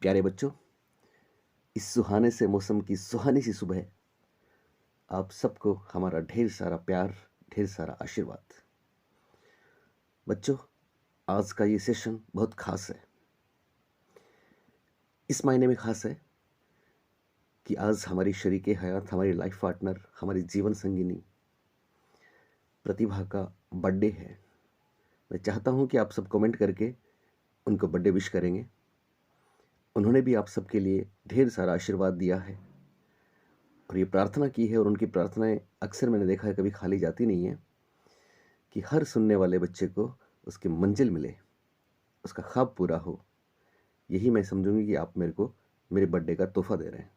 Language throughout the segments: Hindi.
प्यारे बच्चों, इस सुहाने से मौसम की सुहानी सी सुबह आप सबको हमारा ढेर सारा प्यार, ढेर सारा आशीर्वाद। बच्चों, आज का ये सेशन बहुत खास है। इस मायने में खास है कि आज हमारी शरीके हयात, हमारी लाइफ पार्टनर, हमारी जीवन संगिनी प्रतिभा का बर्थडे है। मैं चाहता हूँ कि आप सब कमेंट करके उनको बर्थडे विश करेंगे। उन्होंने भी आप सबके लिए ढेर सारा आशीर्वाद दिया है और ये प्रार्थना की है, और उनकी प्रार्थनाएं अक्सर मैंने देखा है कभी खाली जाती नहीं है, कि हर सुनने वाले बच्चे को उसकी मंजिल मिले, उसका ख्वाब पूरा हो। यही मैं समझूंगी कि आप मेरे को मेरे बर्थडे का तोहफा दे रहे हैं।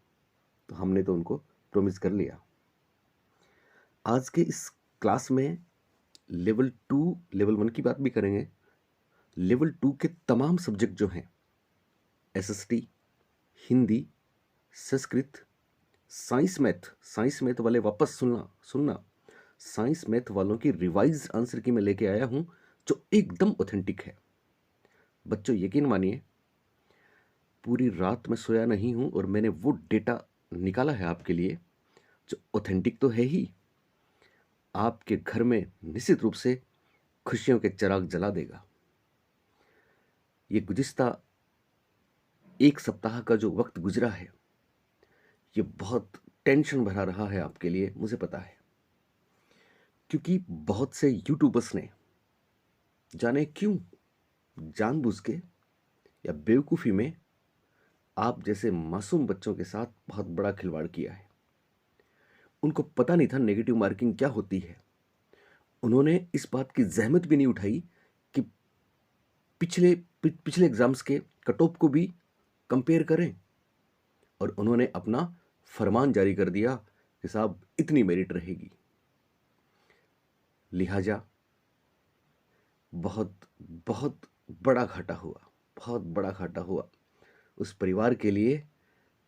तो हमने तो उनको प्रॉमिस कर लिया। आज के इस क्लास में लेवल 2, लेवल 1 की बात भी करेंगे। लेवल 2 के तमाम सब्जेक्ट जो हैं, SST, Hindi, Sanskrit, science math वाले वापस सुनना। साइंस मैथ वालों की रिवाइज आंसर की मैं लेके आया हूं, जो एकदम ऑथेंटिक है। बच्चों, यकीन मानिए, पूरी रात मैं सोया नहीं हूं और मैंने वो डेटा निकाला है आपके लिए, जो ऑथेंटिक तो है ही, आपके घर में निश्चित रूप से खुशियों के चिराग जला देगा। ये गुज़िश्ता एक सप्ताह का जो वक्त गुजरा है, ये बहुत टेंशन भरा रहा है आपके लिए, मुझे पता है। क्योंकि बहुत से यूट्यूबर्स ने जाने क्यों, जानबूझ के या बेवकूफ़ी में, आप जैसे मासूम बच्चों के साथ बहुत बड़ा खिलवाड़ किया है। उनको पता नहीं था नेगेटिव मार्किंग क्या होती है। उन्होंने इस बात की जहमत भी नहीं उठाई कि पिछले एग्जाम्स के कट ऑफ को भी कंपेयर करें, और उन्होंने अपना फरमान जारी कर दिया कि साहब इतनी मेरिट रहेगी। लिहाजा बहुत बहुत बड़ा घाटा हुआ, बहुत बड़ा घाटा हुआ उस परिवार के लिए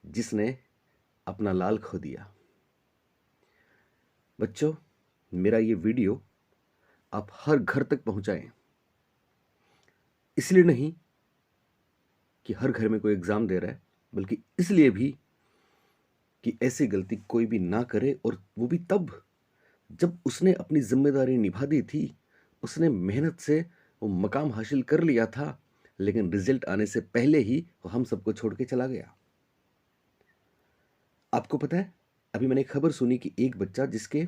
जिसने अपना लाल खो दिया। बच्चों, मेरा ये वीडियो आप हर घर तक पहुंचाएं। इसलिए नहीं कि हर घर में कोई एग्जाम दे रहा है, बल्कि इसलिए भी कि ऐसी गलती कोई भी ना करे, और वो भी तब जब उसने अपनी जिम्मेदारी निभा दी थी। उसने मेहनत से वो मकाम हासिल कर लिया था, लेकिन रिजल्ट आने से पहले ही वो हम सबको छोड़ के चला गया। आपको पता है, अभी मैंने खबर सुनी कि एक बच्चा जिसके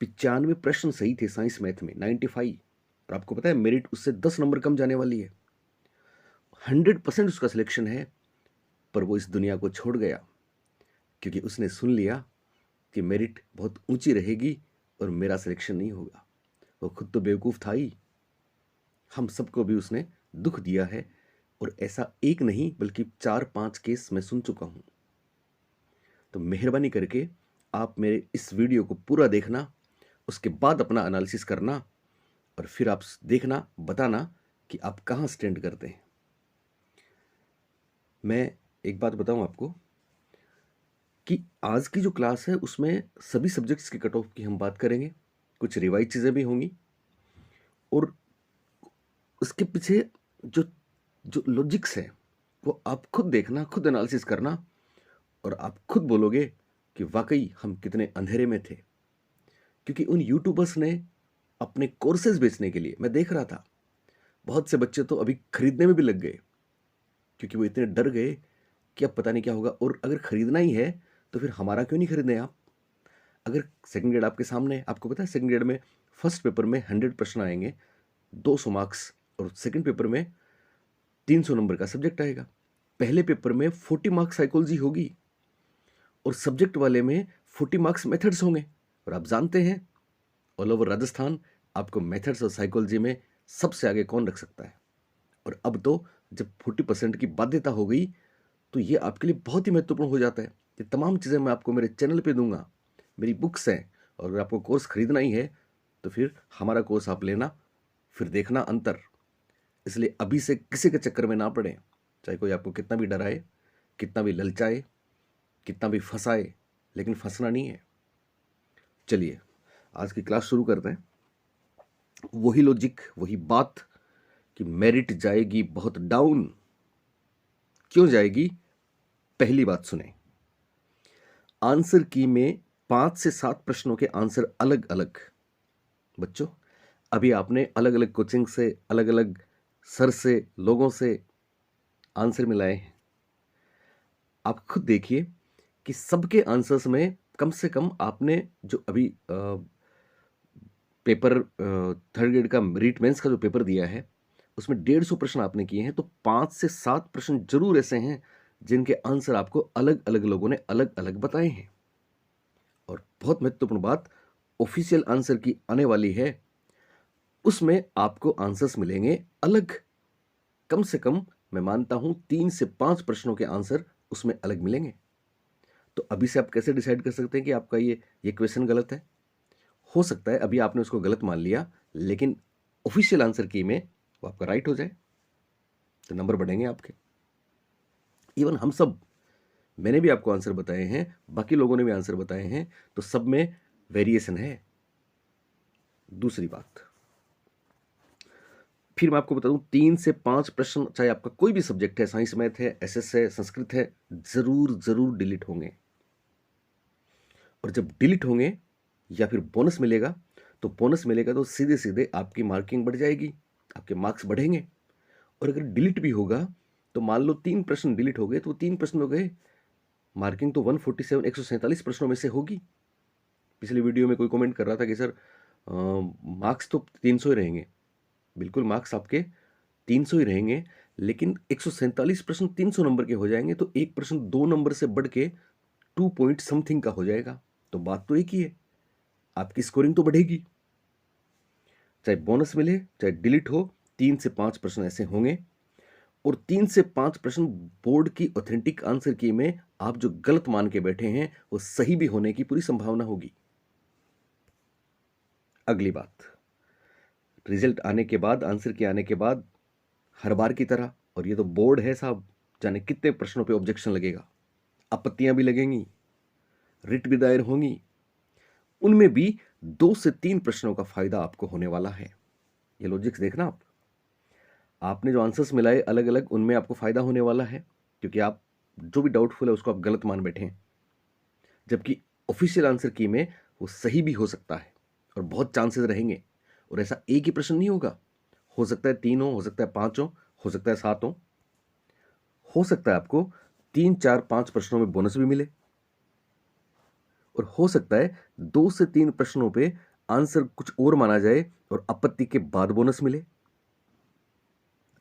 95 प्रश्न सही थे साइंस मैथ में, 95, और आपको पता है मेरिट उससे 10 नंबर कम जाने वाली है। 100% उसका सिलेक्शन है, पर वो इस दुनिया को छोड़ गया क्योंकि उसने सुन लिया कि मेरिट बहुत ऊंची रहेगी और मेरा सिलेक्शन नहीं होगा। वो खुद तो बेवकूफ़ था ही, हम सबको भी उसने दुख दिया है, और ऐसा एक नहीं बल्कि 4-5 केस मैं सुन चुका हूं। तो मेहरबानी करके आप मेरे इस वीडियो को पूरा देखना, उसके बाद अपना एनालिसिस करना, और फिर आप देखना, बताना कि आप कहाँ स्टैंड करते हैं। मैं एक बात बताऊं आपको कि आज की जो क्लास है उसमें सभी सब्जेक्ट्स के कट ऑफ की हम बात करेंगे, कुछ रिवाइज चीज़ें भी होंगी, और उसके पीछे जो जो लॉजिक्स है वो आप खुद देखना, खुद एनालिसिस करना, और आप खुद बोलोगे कि वाकई हम कितने अंधेरे में थे। क्योंकि उन यूट्यूबर्स ने अपने कोर्सेज बेचने के लिए, मैं देख रहा था, बहुत से बच्चे तो अभी खरीदने में भी लग गए, क्योंकि वो इतने डर गए कि अब पता नहीं क्या होगा। और अगर खरीदना ही है तो फिर हमारा क्यों नहीं खरीदने आप? अगर सेकंड ग्रेड आपके सामने, आपको पता है सेकंड ग्रेड में फर्स्ट पेपर में 100 प्रश्न आएंगे, 200 मार्क्स, और सेकंड पेपर में 300 नंबर का सब्जेक्ट आएगा। पहले पेपर में 40 मार्क्स साइकोलॉजी होगी, और सब्जेक्ट वाले में 40 मार्क्स मेथड्स होंगे। और आप जानते हैं, ऑल ओवर राजस्थान आपको मेथड्स और साइकोलॉजी में सबसे आगे कौन रख सकता है। और अब तो जब 40% की बाध्यता हो गई, तो ये आपके लिए बहुत ही महत्वपूर्ण हो जाता है। ये तमाम चीज़ें मैं आपको मेरे चैनल पे दूंगा, मेरी बुक्स हैं, और अगर आपको कोर्स खरीदना ही है तो फिर हमारा कोर्स आप लेना, फिर देखना अंतर। इसलिए अभी से किसी के चक्कर में ना पड़े, चाहे कोई आपको कितना भी डराए, कितना भी ललचाए, कितना भी फंसाए, लेकिन फंसना नहीं है। चलिए आज की क्लास शुरू करते हैं। वही लॉजिक, वही बात कि मेरिट जाएगी बहुत डाउन, क्यों जाएगी? पहली बात सुने, आंसर की में 5 से 7 प्रश्नों के आंसर अलग अलग। बच्चों, अभी आपने अलग अलग कोचिंग से, अलग अलग सर से, लोगों से आंसर मिलाए हैं। आप खुद देखिए कि सबके आंसर्स में कम से कम आपने जो अभी पेपर थर्ड ग्रेड का रीट मेंस का जो पेपर दिया है उसमें 150 प्रश्न आपने किए हैं, तो 5 से 7 प्रश्न जरूर ऐसे हैं जिनके आंसर आपको अलग अलग लोगों ने अलग अलग बताए हैं। और बहुत महत्वपूर्ण बात, ऑफिशियल आंसर की आने वाली है, उसमें आपको आंसर्स मिलेंगे अलग। कम से कम मैं मानता हूं 3 से 5 प्रश्नों के आंसर उसमें अलग मिलेंगे। तो अभी से आप कैसे डिसाइड कर सकते हैं कि आपका ये क्वेश्चन गलत है? हो सकता है अभी आपने उसको गलत मान लिया, लेकिन ऑफिशियल आंसर की में वो आपका राइट हो जाए, तो नंबर बढ़ेंगे आपके। इवन हम सब, मैंने भी आपको आंसर बताए हैं, बाकी लोगों ने भी आंसर बताए हैं, तो सब में वेरिएशन है। दूसरी बात, फिर मैं आपको बता दूं, 3 से 5 प्रश्न, चाहे आपका कोई भी सब्जेक्ट है, साइंस, मैथ है, एसएस है, संस्कृत है, जरूर जरूर डिलीट होंगे। और जब डिलीट होंगे या फिर बोनस मिलेगा, तो बोनस मिलेगा तो सीधे सीधे आपकी मार्किंग बढ़ जाएगी, आपके मार्क्स बढ़ेंगे। और अगर डिलीट भी होगा तो मान लो 3 प्रश्न डिलीट हो गए, तो 3 प्रश्न हो गए, मार्किंग तो 147 147 प्रश्नों में से होगी। पिछले वीडियो में कोई कमेंट कर रहा था कि सर मार्क्स तो 300 ही रहेंगे। बिल्कुल, मार्क्स आपके 300 ही रहेंगे, लेकिन 147 प्रश्न 300 नंबर के हो जाएंगे, तो एक प्रश्न 2 नंबर से बढ़ के 2 पॉइंट समथिंग का हो जाएगा। तो बात तो एक ही है, आपकी स्कोरिंग तो बढ़ेगी। चाहे बोनस मिले चाहे डिलीट हो, 3 से 5 प्रश्न ऐसे होंगे। और 3 से 5 प्रश्न बोर्ड की ऑथेंटिक आंसर की में आप जो गलत मान के बैठे हैं वो सही भी होने की पूरी संभावना होगी। अगली बात, रिजल्ट आने के बाद, आंसर के आने के बाद, हर बार की तरह, और ये तो बोर्ड है साहब, जाने कितने प्रश्नों पे ऑब्जेक्शन लगेगा, आपत्तियां भी लगेंगी, रिट भी दायर होंगी, उनमें भी 2 से 3 प्रश्नों का फायदा आपको होने वाला है। ये लॉजिक्स देखना, आपने जो आंसर्स मिलाए अलग अलग, उनमें आपको फायदा होने वाला है, क्योंकि आप जो भी डाउटफुल है उसको आप गलत मान बैठे हैं, जबकि ऑफिशियल आंसर की में वो सही भी हो सकता है और बहुत चांसेस रहेंगे। और ऐसा एक ही प्रश्न नहीं होगा, हो सकता है 3 हो सकता है 5 हो सकता है 7 हो सकता है आपको 3 4 5 प्रश्नों में बोनस भी मिले, और हो सकता है 2 से 3 प्रश्नों पे आंसर कुछ और माना जाए और आपत्ति के बाद बोनस मिले।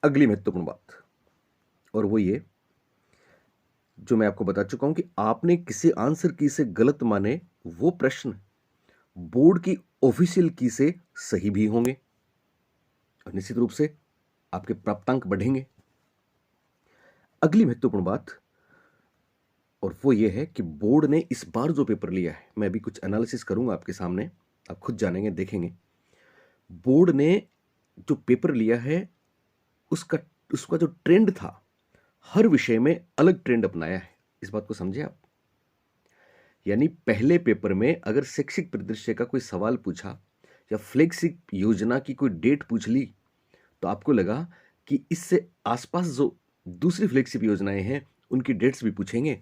अगली महत्वपूर्ण बात, और वो ये जो मैं आपको बता चुका हूं, कि आपने किसी आंसर की से गलत माने वो प्रश्न बोर्ड की ऑफिशियल की से सही भी होंगे, और निश्चित रूप से आपके प्राप्तांक बढ़ेंगे। अगली महत्वपूर्ण बात, और वो ये है कि बोर्ड ने इस बार जो पेपर लिया है, मैं अभी कुछ एनालिसिस करूंगा आपके सामने, आप खुद जानेंगे, देखेंगे। बोर्ड ने जो पेपर लिया है उसका उसका जो ट्रेंड था, हर विषय में अलग ट्रेंड अपनाया है। इस बात को समझे आप? यानी पहले पेपर में अगर शैक्षिक परिदृश्य का कोई सवाल पूछा या फ्लैगशिप योजना की कोई डेट पूछ ली, तो आपको लगा कि इससे आसपास जो दूसरी फ्लैगशिप योजनाएं हैं उनकी डेट्स भी पूछेंगे।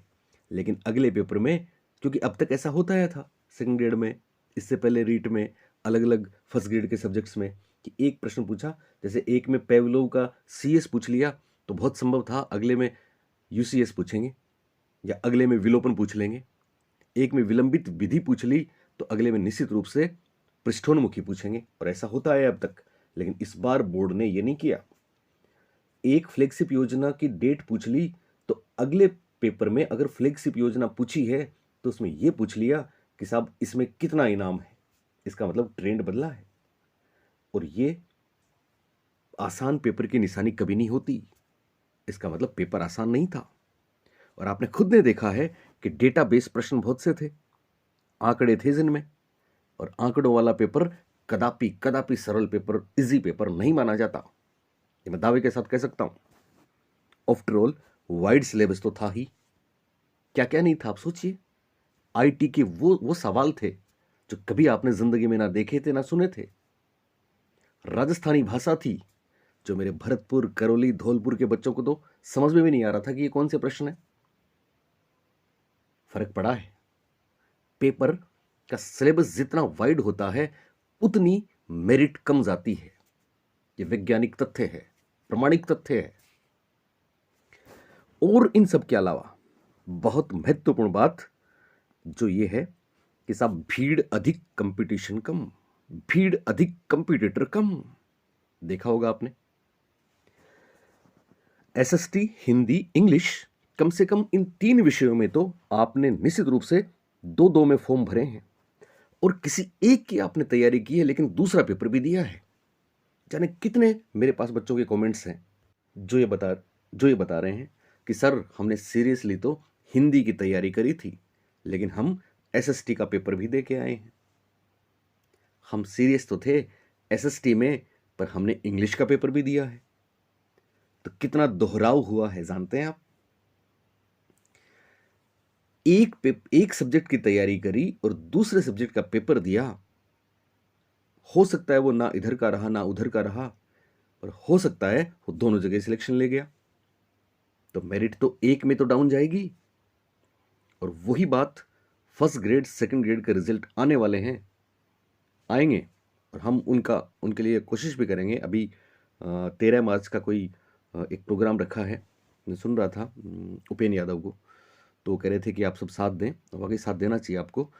लेकिन अगले पेपर में, क्योंकि अब तक ऐसा होता आया था सेकंड ग्रेड में, इससे पहले रीट में, अलग अलग फर्स्ट ग्रेड के सब्जेक्ट्स में, कि एक प्रश्न पूछा, जैसे एक में पेवलोव का सीएस पूछ लिया, तो बहुत संभव था अगले में यूसीएस पूछेंगे, या अगले में विलोपन पूछ लेंगे। एक में विलंबित विधि पूछ ली, तो अगले में निश्चित रूप से पृष्ठोन्मुखी पूछेंगे, और ऐसा होता है अब तक। लेकिन इस बार बोर्ड ने यह नहीं किया। एक फ्लैगशिप योजना की डेट पूछ ली, तो अगले पेपर में अगर फ्लैगशिप योजना पूछी है तो उसमें यह पूछ लिया कि साहब इसमें कितना इनाम है। इसका मतलब ट्रेंड बदला है, और ये आसान पेपर की निशानी कभी नहीं होती। इसका मतलब पेपर आसान नहीं था। और आपने खुद ने देखा है कि डेटाबेस प्रश्न बहुत से थे, आंकड़े थे जिनमें, और आंकड़ों वाला पेपर कदापि कदापि सरल पेपर, इजी पेपर नहीं माना जाता, ये मैं दावे के साथ कह सकता हूं। आफ्टर ऑल वाइड सिलेबस तो था ही, क्या क्या नहीं था आप सोचिए। आईटी के वो सवाल थे जो कभी आपने जिंदगी में ना देखे थे ना सुने थे। राजस्थानी भाषा थी, जो मेरे भरतपुर, करौली, धौलपुर के बच्चों को तो समझ में भी नहीं आ रहा था कि ये कौन से प्रश्न है। फर्क पड़ा है। पेपर का सिलेबस जितना वाइड होता है उतनी मेरिट कम जाती है। ये वैज्ञानिक तथ्य है, प्रमाणिक तथ्य है। और इन सब के अलावा बहुत महत्वपूर्ण बात जो ये है कि साहब भीड़ अधिक, कंपटीशन कम। भीड़ अधिक, कंपटीटर कम। देखा होगा आपने। एसएसटी, हिंदी, इंग्लिश, कम से कम इन 3 विषयों में तो आपने निश्चित रूप से 2-2 में फॉर्म भरे हैं और किसी एक की आपने तैयारी की है लेकिन दूसरा पेपर भी दिया है। जाने कितने मेरे पास बच्चों के कमेंट्स हैं जो ये बता रहे हैं कि सर हमने सीरियसली तो हिंदी की तैयारी करी थी लेकिन हम एसएसटी का पेपर भी दे के आए हैं। हम सीरियस तो थे एसएसटी में, पर हमने इंग्लिश का पेपर भी दिया है। तो कितना दोहराव हुआ है जानते हैं आप। एक सब्जेक्ट की तैयारी करी और दूसरे सब्जेक्ट का पेपर दिया। हो सकता है वो ना इधर का रहा ना उधर का रहा, पर हो सकता है वो दोनों जगह सिलेक्शन ले गया। तो मेरिट तो एक में तो डाउन जाएगी। और वही बात फर्स्ट ग्रेड, सेकंड ग्रेड का रिजल्ट आने वाले हैं, आएंगे और हम उनके लिए कोशिश भी करेंगे। अभी 13 मार्च का कोई एक प्रोग्राम रखा है, मैं सुन रहा था उपेन यादव को, तो वो कह रहे थे कि आप सब साथ दें। और वाकई साथ देना चाहिए आपको,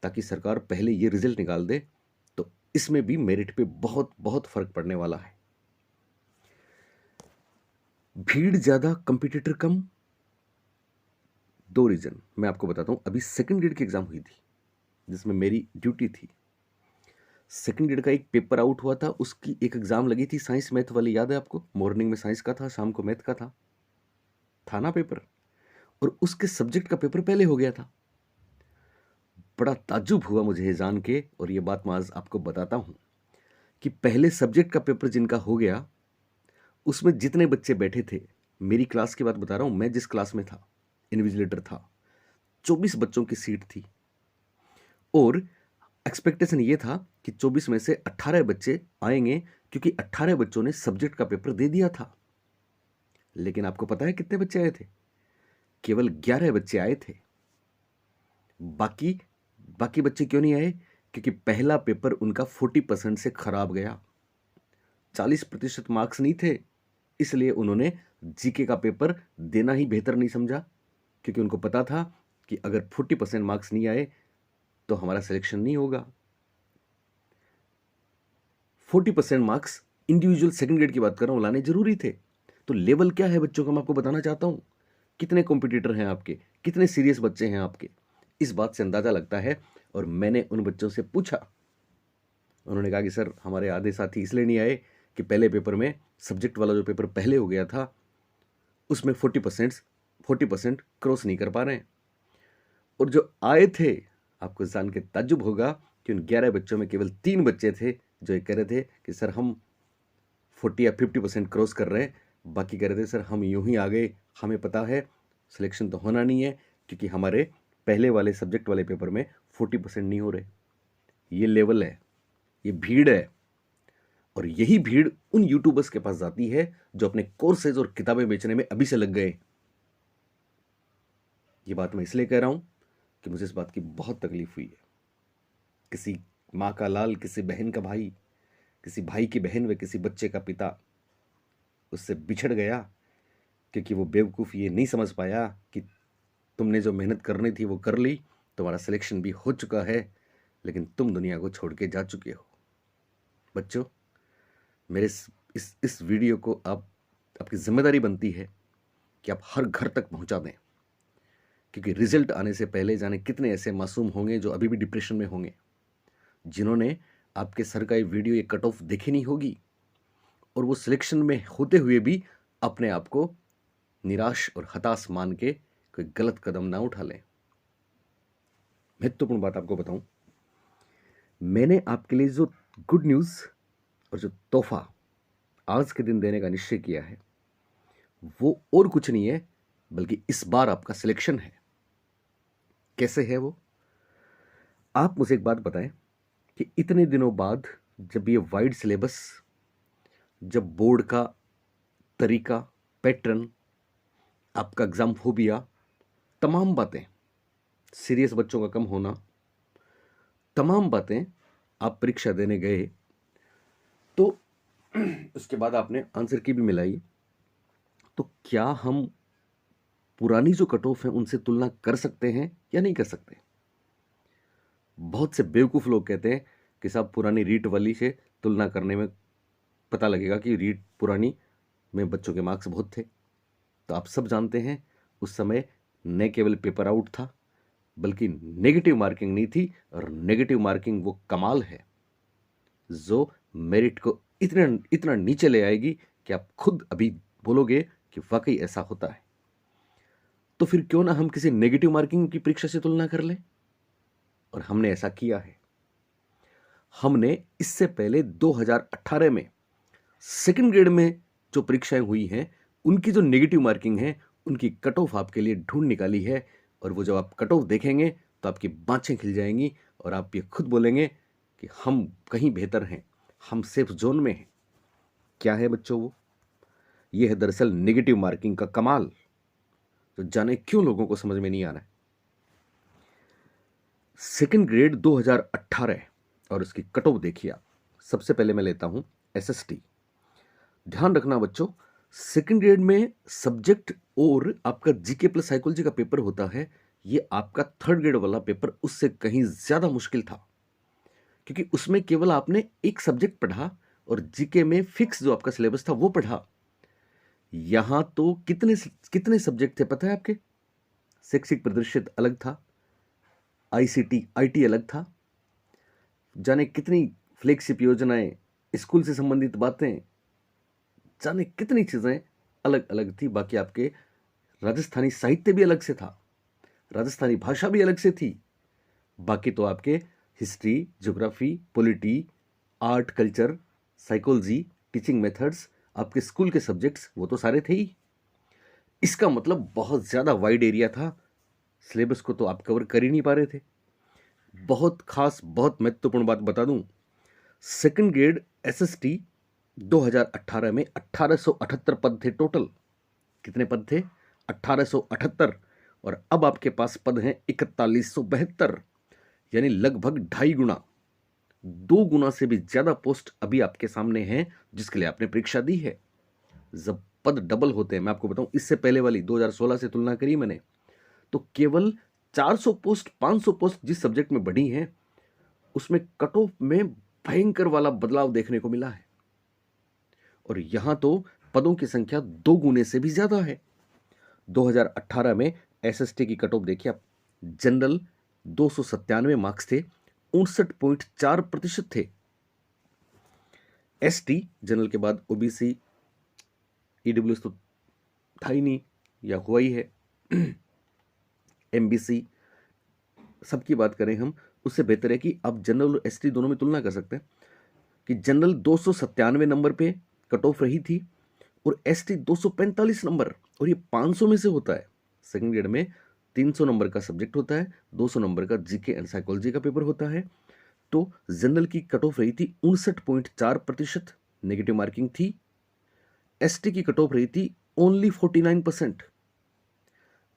ताकि सरकार पहले ये रिजल्ट निकाल दे। तो इसमें भी मेरिट पे बहुत बहुत फर्क पड़ने वाला है। भीड़ ज्यादा, कंपटीटर कम। 2 रीजन मैं आपको बताता हूं। अभी सेकंड ग्रेड की एग्जाम हुई थी जिसमें मेरी ड्यूटी थी। सेकंड ग्रेड का एक पेपर आउट हुआ था, उसकी एक एग्जाम लगी थी साइंस मैथ वाली, याद है आपको? मॉर्निंग में साइंस का था, शाम को मैथ का था ना पेपर। और उसके सब्जेक्ट का पेपर पहले हो गया था। बड़ा ताज्जुब हुआ मुझे ये जान के, और ये बात मैं आज आपको बताता हूं कि पहले सब्जेक्ट का पेपर जिनका हो गया उसमें जितने बच्चे बैठे थे, मेरी क्लास की बात बता रहा हूं, मैं जिस क्लास में था, इन्विजिलेटर था, 24 बच्चों की सीट थी। और एक्सपेक्टेशन ये था कि 24 में से 18 बच्चे आएंगे, क्योंकि 18 बच्चों ने सब्जेक्ट का पेपर दे दिया था। लेकिन आपको पता है कितने बच्चे आए थे? केवल 11 बच्चे आए थे। बाकी बाकी बच्चे क्यों नहीं आए? क्योंकि पहला पेपर उनका 40% से खराब गया। 40% मार्क्स नहीं थे, इसलिए उन्होंने जीके का पेपर देना ही बेहतर नहीं समझा, क्योंकि उनको पता था कि अगर 40% मार्क्स नहीं आए तो हमारा सिलेक्शन नहीं होगा। 40% मार्क्स इंडिविजुअल सेकंड ग्रेड की बात कर रहा हूं, लाने जरूरी थे। तो लेवल क्या है बच्चों का, मैं आपको बताना चाहता हूं। कितने कॉम्पिटिटर हैं आपके, कितने सीरियस बच्चे हैं आपके, इस बात से अंदाजा लगता है। और मैंने उन बच्चों से पूछा, उन्होंने कहा कि सर हमारे आधे साथी इसलिए नहीं आए कि पहले पेपर में सब्जेक्ट वाला जो पेपर पहले हो गया था उसमें 40% क्रॉस नहीं कर पा रहे हैं। और जो आए थे, आपको जान के ताज्जुब होगा कि उन 11 बच्चों में केवल 3 बच्चे थे जो ये कह रहे थे कि सर हम 40 या 50% क्रॉस कर रहे हैं। बाकी कह रहे थे सर हम यूं ही आ गए, हमें पता है सिलेक्शन तो होना नहीं है, क्योंकि हमारे पहले वाले सब्जेक्ट वाले पेपर में 40% नहीं हो रहे। ये लेवल है, ये भीड़ है। और यही भीड़ उन यूट्यूबर्स के पास जाती है जो अपने कोर्सेज और किताबें बेचने में अभी से लग गए। ये बात मैं इसलिए कह रहा हूं कि मुझे इस बात की बहुत तकलीफ हुई है। किसी माँ का लाल, किसी बहन का भाई, किसी भाई की बहन व किसी बच्चे का पिता उससे बिछड़ गया, क्योंकि वो बेवकूफ़ ये नहीं समझ पाया कि तुमने जो मेहनत करनी थी वो कर ली, तुम्हारा सिलेक्शन भी हो चुका है, लेकिन तुम दुनिया को छोड़ के जा चुके हो। बच्चों, मेरे इस वीडियो को आपकी जिम्मेदारी बनती है कि आप हर घर तक पहुंचा दें, क्योंकि रिजल्ट आने से पहले जाने कितने ऐसे मासूम होंगे जो अभी भी डिप्रेशन में होंगे, जिन्होंने आपके सर का ये वीडियो, ये कट ऑफ देखी नहीं होगी, और वो सिलेक्शन में होते हुए भी अपने आप को निराश और हताश मान के कोई गलत कदम ना उठा लें। महत्वपूर्ण बात आपको बताऊं, मैंने आपके लिए जो गुड न्यूज़ और जो तोहफा आज के दिन देने का निश्चय किया है, वो और कुछ नहीं है बल्कि इस बार आपका सिलेक्शन है। कैसे है वो? आप मुझे एक बात बताएं कि इतने दिनों बाद जब ये वाइड सिलेबस जब बोर्ड का तरीका, पैटर्न, आपका एग्जाम फोबिया, तमाम बातें, सीरियस बच्चों का कम होना, तमाम बातें आप परीक्षा देने गए तो उसके बाद आपने आंसर की भी मिलाई, तो क्या हम पुरानी जो कट ऑफ है उनसे तुलना कर सकते हैं या नहीं कर सकते? बहुत से बेवकूफ़ लोग कहते हैं कि साहब पुरानी रीट वाली से तुलना करने में पता लगेगा कि रीट पुरानी में बच्चों के मार्क्स बहुत थे। तो आप सब जानते हैं उस समय न केवल पेपर आउट था, बल्कि नेगेटिव मार्किंग नहीं थी, और नेगेटिव मार्किंग वो कमाल है जो मेरिट को इतना इतना नीचे ले आएगी कि आप खुद अभी बोलोगे कि वाकई ऐसा होता है। तो फिर क्यों ना हम किसी नेगेटिव मार्किंग की परीक्षा से तुलना कर लें, और हमने ऐसा किया है। हमने इससे पहले 2018 में सेकंड ग्रेड में जो परीक्षाएं हुई हैं उनकी जो नेगेटिव मार्किंग है उनकी कट ऑफ आपके लिए ढूंढ निकाली है, और वो जब आप कट ऑफ देखेंगे तो आपकी बाँछें खिल जाएंगी और आप ये खुद बोलेंगे कि हम कहीं बेहतर हैं, हम सेफ जोन में हैं। क्या है बच्चों वो? ये है दरअसल नेगेटिव मार्किंग का कमाल, तो जाने क्यों लोगों को समझ में नहीं आ रहा है। सेकंड ग्रेड 2018 और उसकी कट ऑफ देखिए आप। सबसे पहले मैं लेता हूं एसएसटी। ध्यान रखना बच्चों, सेकंड ग्रेड में सब्जेक्ट और आपका जीके प्लस साइकोलॉजी का पेपर होता है, ये आपका थर्ड ग्रेड वाला पेपर उससे कहीं ज्यादा मुश्किल था, क्योंकि उसमें केवल आपने एक सब्जेक्ट पढ़ा और जीके में फिक्स जो आपका सिलेबस था वो पढ़ा। यहां तो कितने कितने सब्जेक्ट थे पता है आपके? शैक्षिक परिदृश्य अलग था, आईसीटी आईटी अलग था, जाने कितनी फ्लैगशिप योजनाएं, स्कूल से संबंधित बातें, जाने कितनी चीजें अलग अलग थी। बाकी आपके राजस्थानी साहित्य भी अलग से था, राजस्थानी भाषा भी अलग से थी। बाकी तो आपके history, geography, polity, art, culture, psychology, teaching methods, आपके स्कूल के सब्जेक्ट्स वो तो सारे थे ही। इसका मतलब बहुत ज्यादा वाइड एरिया था, सिलेबस को तो आप कवर कर ही नहीं पा रहे थे। बहुत खास, बहुत महत्वपूर्ण बात बता दूं, सेकंड ग्रेड एसएसटी 2018 में 1878 पद थे टोटल। कितने पद थे? 1878। और अब आपके पास पद हैं 4172, यानी लगभग 2.5 गुना, 2 गुना से भी ज्यादा पोस्ट अभी आपके सामने हैं जिसके लिए आपने परीक्षा दी है। जब पद डबल होते हैं, मैं आपको बताऊं, इससे पहले वाली 2016 से तुलना करी मैंने, तो केवल 400 पोस्ट, 500 पोस्ट जिस सब्जेक्ट में बढ़ी हैं उसमें कट ऑफ में भयंकर वाला बदलाव देखने को मिला है। और यहां तो पदों की संख्या 2 गुने से भी ज्यादा है। 2018 में एसएसटी की कट ऑफ देखिए आप। जनरल 297 मार्क्स थे, 59.4% थे। एसटी जनरल के बाद ओबीसी, ईडब्ल्यूएस तो था ही नहीं या हुआ ही है, एमबीसी, सबकी बात करें हम, उससे बेहतर है कि आप जनरल और एसटी दोनों में तुलना कर सकते हैं कि जनरल 297 नंबर पे कट ऑफ रही थी और एसटी 245 नंबर, और ये 500 में से होता है। सेकंड ग्रेड में 300 नंबर का सब्जेक्ट होता है, 200 नंबर का जीके एंड साइकोलॉजी का पेपर होता है। तो जनरल की कट ऑफ रही थी 59.4%, नेगेटिव मार्किंग थी। एसटी की कट ऑफ रही थी ओनली 49%।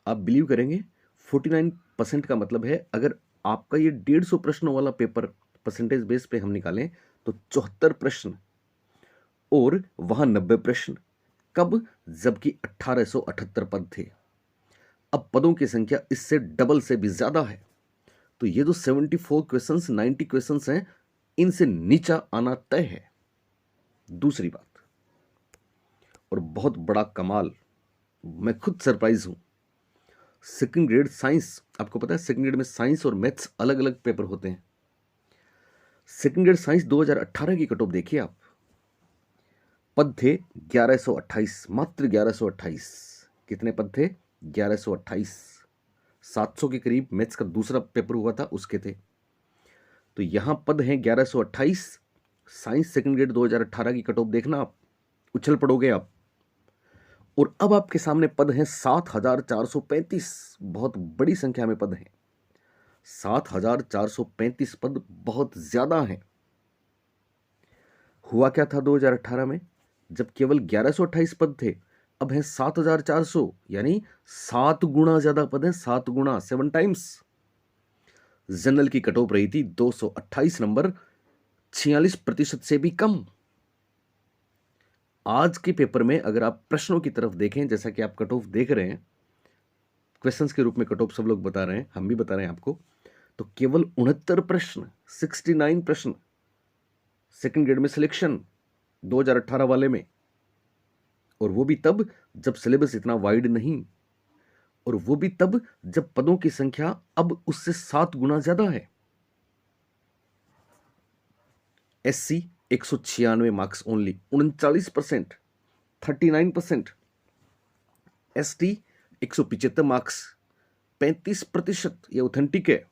आप बिलीव करेंगे 49% का मतलब है अगर आपका ये 150 प्रश्नों वाला पेपर परसेंटेज बेस पे हम निकालें तो 74 प्रश्न और वहां 90 प्रश्न। कब? जबकि 1878 पद थे। अब पदों की संख्या इससे डबल से भी ज्यादा है। तो ये जो 74 क्वेश्चंस, 90 क्वेश्चंस हैं, इनसे नीचा आना तय है। दूसरी बात, और बहुत बड़ा कमाल, मैं खुद सरप्राइज हूं, सेकंड ग्रेड साइंस, आपको पता है सेकंड ग्रेड में साइंस और मैथ्स अलग अलग पेपर होते हैं। सेकंड ग्रेड साइंस 2018 की कट ऑफ देखिए आप। पद थे 1128, मात्र 1128। कितने पद थे? 1128। 700 के करीब मैथ्स का दूसरा पेपर हुआ था उसके थे। तो यहां पद हैं 1128। साइंस सेकंड ग्रेड 2018 की कट ऑफ देखना आप, उछल पड़ोगे आप। और अब आपके सामने पद हैं 7435। बहुत बड़ी संख्या में पद हैं, 7435 पद बहुत ज्यादा हैं। हुआ क्या था 2018 में? जब केवल 1128 पद थे, अब है 7400, यानी 7 गुना ज्यादा पद है, 7 गुना, 7 टाइम्स। जनरल की कट ऑफ रही थी 228 नंबर, 46% से भी कम। आज के पेपर में अगर आप प्रश्नों की तरफ देखें, जैसा कि आप कट ऑफ देख रहे हैं, क्वेश्चंस के रूप में कट ऑफ सब लोग बता रहे हैं, हम भी बता रहे हैं आपको, तो केवल 69 प्रश्न, 69 प्रश्न सेकंड ग्रेड में सिलेक्शन 2018 वाले में, और वो भी तब जब सिलेबस इतना वाइड नहीं, और वो भी तब जब पदों की संख्या अब उससे 7 गुना ज्यादा है। SC 196 marks only, 39%, 39%। ST 175 marks, 35%, ये ऑथेंटिक है।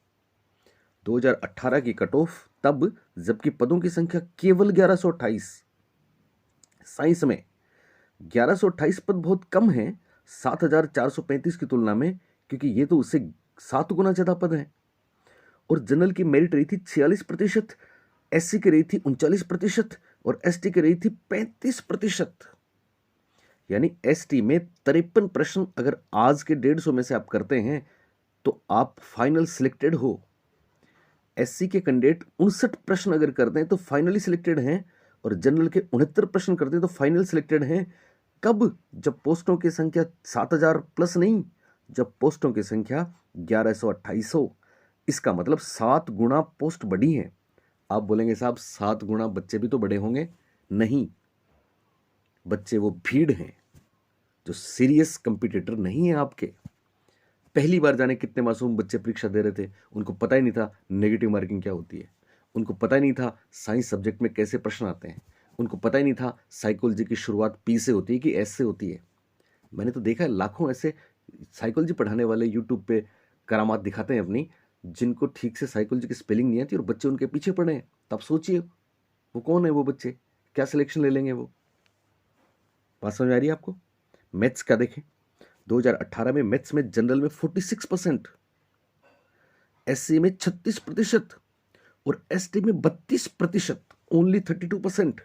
2018 की कट ऑफ तब जबकि पदों की संख्या केवल 1128। साइंस में 1128 पद बहुत कम है 7435 की तुलना में, क्योंकि ये तो उससे 7 गुना ज्यादा पद है। और जनरल की मेरिट रही थी 46%, एससी की रही थी 39% और एसटी की रही थी 35%। यानी एसटी में 53 प्रश्न अगर आज के 150 में से आप करते हैं तो आप फाइनल सिलेक्टेड हो। एससी के कैंडिडेट 59 प्रश्न अगर करते हैं तो फाइनली सिलेक्टेड हैं, और जनरल के 69 प्रश्न करते हैं तो फाइनल सिलेक्टेड हैं। कब? जब पोस्टों की संख्या 7000 प्लस नहीं, जब पोस्टों की संख्या 1128 हो। इसका मतलब 7 गुना पोस्ट बढ़ी है। आप बोलेंगे साहब 7 गुना बच्चे भी तो बड़े होंगे। नहीं, बच्चे वो भीड़ हैं जो सीरियस कंपटीटर नहीं है आपके। पहली बार जाने कितने मासूम बच्चे परीक्षा दे रहे थे, उनको पता ही नहीं था नेगेटिव मार्किंग क्या होती है, उनको पता ही नहीं था साइंस सब्जेक्ट में कैसे प्रश्न आते हैं, उनको पता ही नहीं था साइकोलॉजी की शुरुआत पी से होती है कि एस से होती है। मैंने तो देखा है लाखों ऐसे साइकोलॉजी पढ़ाने वाले यूट्यूब पे करामात दिखाते हैं अपनी, जिनको ठीक से साइकोलॉजी की स्पेलिंग नहीं आती और बच्चे उनके पीछे पड़े हैं। तब सोचिए वो कौन है, वो बच्चे क्या सिलेक्शन ले लेंगे वो। बात समझ आ रही है आपको? मैथ्स का देखें, 2018 में मैथ्स में जनरल में 46%, एससी में 36% और एसटी में 32%, ओनली 32%।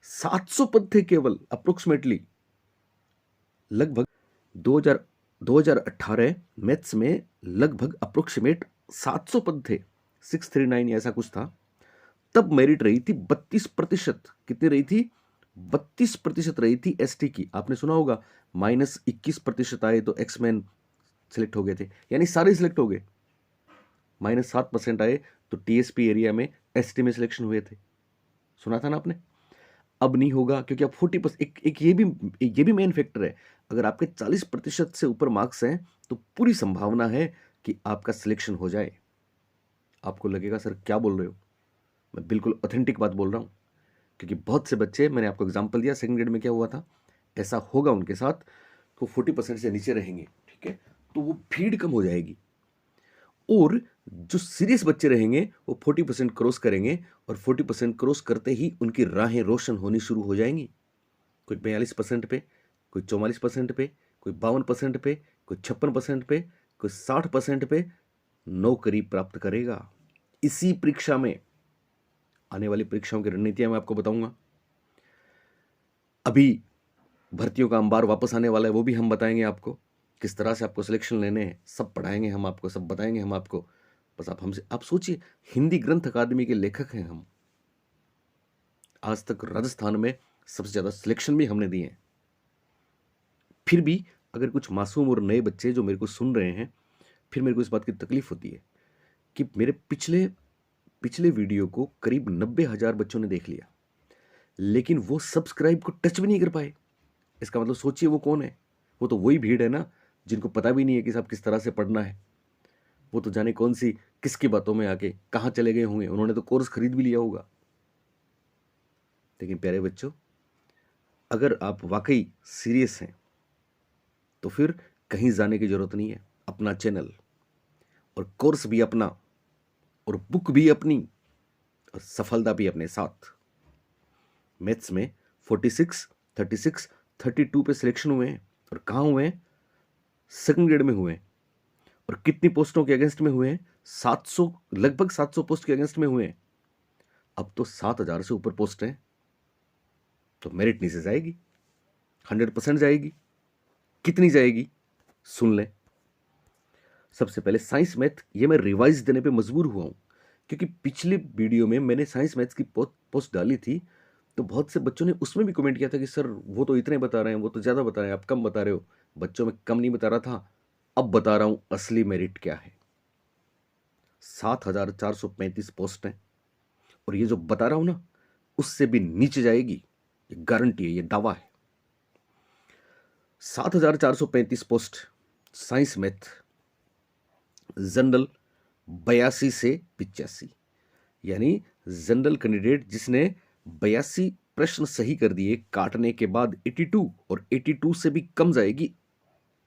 700 पद थे केवल, अप्रोक्सीमेटली लगभग 2018 मैथ्स में लगभग अप्रोक्सीमेट 700 पद थे, 639 ऐसा कुछ था। तब मेरिट रही थी 32%। कितनी रही थी? 32% रही थी एसटी की। आपने सुना होगा -21% आए तो एक्समैन सिलेक्ट हो गए थे, यानी सारे सिलेक्ट हो गए। -7% आए तो टीएसपी एरिया में एसटी में सिलेक्शन हुए थे। सुना था ना आपने? अब नहीं होगा, क्योंकि अब 40%, एक ये भी मेन फैक्टर है। अगर आपके 40% से ऊपर मार्क्स हैं तो पूरी संभावना है कि आपका सिलेक्शन हो जाए। आपको लगेगा सर क्या बोल रहे हो, मैं बिल्कुल ऑथेंटिक बात बोल रहा हूं, क्योंकि बहुत से बच्चे, मैंने आपको एग्जांपल दिया सेकंड ग्रेड में क्या हुआ था, ऐसा होगा उनके साथ, तो 40% से नीचे रहेंगे। ठीक है, तो वो भीड़ कम हो जाएगी, और जो सीरियस बच्चे रहेंगे वो 40% क्रॉस करेंगे, और 40% क्रॉस करते ही उनकी राहें रोशन होनी शुरू हो जाएंगी। कोई 42% पे, कोई 44% पे, कोई 52% पे, कोई 56% पे, कोई 60% पे नौकरी प्राप्त करेगा। इसी परीक्षा में, आने वाली परीक्षाओं की रणनीतियां मैं आपको बताऊंगा। अभी भर्तियों का अंबार वापस आने वाला है, वो भी हम बताएंगे आपको, किस तरह से आपको सिलेक्शन लेने हैं, सब पढ़ाएंगे हम आपको, सब बताएंगे हम आपको। बस आप हमसे, आप सोचिए, हिंदी ग्रंथ अकादमी के लेखक हैं हम। आज तक राजस्थान में सबसे ज्यादा सिलेक्शन भी हमने दिए हैं। फिर भी अगर कुछ मासूम और नए बच्चे जो मेरे को सुन रहे हैं, फिर मेरे को इस बात की तकलीफ होती है कि मेरे पिछले वीडियो को करीब 90,000 बच्चों ने देख लिया, लेकिन वो सब्सक्राइब को टच भी नहीं कर पाए। इसका मतलब सोचिए वो कौन है? वो तो वही भीड़ है ना, जिनको पता भी नहीं है कि साहब किस तरह से पढ़ना है। वो तो जाने कौन सी किसकी बातों में आके कहाँ चले गए होंगे, उन्होंने तो कोर्स खरीद भी लिया होगा। लेकिन प्यारे बच्चों, अगर आप वाकई सीरियस हैं तो फिर कहीं जाने की जरूरत नहीं है। अपना चैनल और कोर्स भी अपना, और बुक भी अपनी, और सफलता भी अपने साथ। मैथ्स में 46, 36, 32 पे सिलेक्शन हुए हैं, और कहाँ हुए हैं? सेकंड ग्रेड में हुए हैं। और कितनी पोस्टों के अगेंस्ट में हुए हैं? 700, लगभग 700 पोस्ट के अगेंस्ट में हुए हैं। अब तो 7000 से ऊपर पोस्ट हैं। तो मेरिट नीचे जाएगी, 100% जाएगी। कितनी जाएगी सुन लें। सबसे पहले साइंस मैथ, ये मैं रिवाइज देने पे मजबूर हुआ हूं, क्योंकि पिछले वीडियो में मैंने साइंस मैथ्स की पोस्ट डाली थी, तो बहुत से बच्चों ने उसमें भी कमेंट किया था कि सर वो तो इतने बता रहे हैं, वो तो ज़्यादा बता रहे हैं, आप कम बता रहे हो। बच्चों में कम नहीं बता रहा था, अब बता रहा हूं असली मेरिट क्या है। 7,435 पोस्ट हैं, और ये जो बता रहा हूं ना, उससे भी नीचे जाएगी, ये गारंटी है, ये दावा है। 7,435 पोस्ट साइंस मैथ जनरल 82 से 85, यानी जनरल कैंडिडेट जिसने 82 प्रश्न सही कर दिए, काटने के बाद 82 और 82 से भी कम जाएगी,